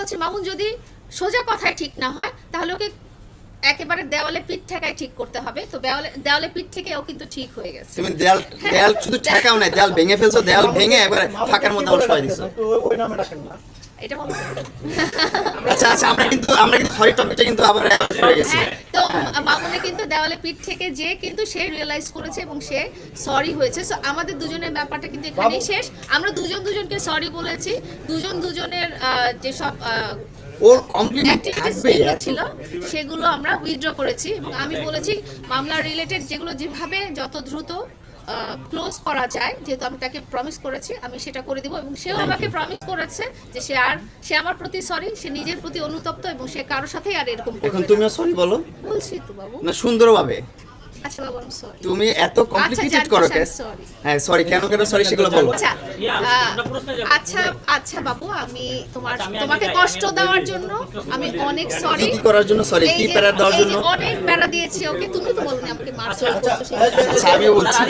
বলছি মামুন যদি সোজা কথায় ঠিক না হয় তাহলে ওকে একেবারে দেওয়ালে পিঠ ঠেকায় ঠিক করতে হবে। তো দেওয়ালে পিঠ থেকে ও কিন্তু ঠিক হয়ে গেছে। তুমি দেয়াল শুধু ঠেকাও না, দেয়াল ভেঙে ফেলছো, দেয়াল ভেঙে একবারে ফাঁকার মধ্যে অবশ্যই দিছো। ওই নামে ডাকেন না। এটা বলো। আচ্ছা আচ্ছা, আমরা কিন্তু সরি টপিকটা কিন্তু আবার হয়ে গেছি। তো মামুনে কিন্তু দেওয়ালে পিঠ থেকে যে কিন্তু সে রিয়েলাইজ করেছে এবং সে সরি হয়েছে। সো আমাদের দুজনের ব্যাপারটা কিন্তু এখানেই শেষ। আমরা দুজনকে সরি বলেছি, দুজনের যেসব ওর কমপ্লিমেন্ট থাকবে ছিল সেগুলো আমরা উইথড্র করেছি এবং আমি বলেছি মামলা রিলেটেড যেগুলো যেভাবে যত দ্রুত ক্লোজ করা যায়, যেহেতু আমি তাকে প্রমিস করেছি আমি সেটা করে দিব এবং সেও আমাকে প্রমিস করেছে যে সে আমার প্রতি সরি, সে নিজের প্রতি অনুতপ্ত এবং সে কারোর সাথেই আর এরকম করবে এখন না। তুমিও সরি বলো। বলছি তো বাবু। না সুন্দরভাবে। আচ্ছা বাবু আমি সরি। তুমি এত কমপ্লিকেটেড করো কেন? হ্যাঁ সরি, কেন সরি সেগুলো বলো। আচ্ছা বাবু, আমি তোমাকে কষ্ট দেওয়ার জন্য আমি অনেক সরি। কি করার জন্য সরি? কি প্যারা দেওয়ার জন্য? অনেক প্যারা দিয়েছি ওকে, তুমি তো বলনি আমাকে মারছো। আচ্ছা আমিও বলছি।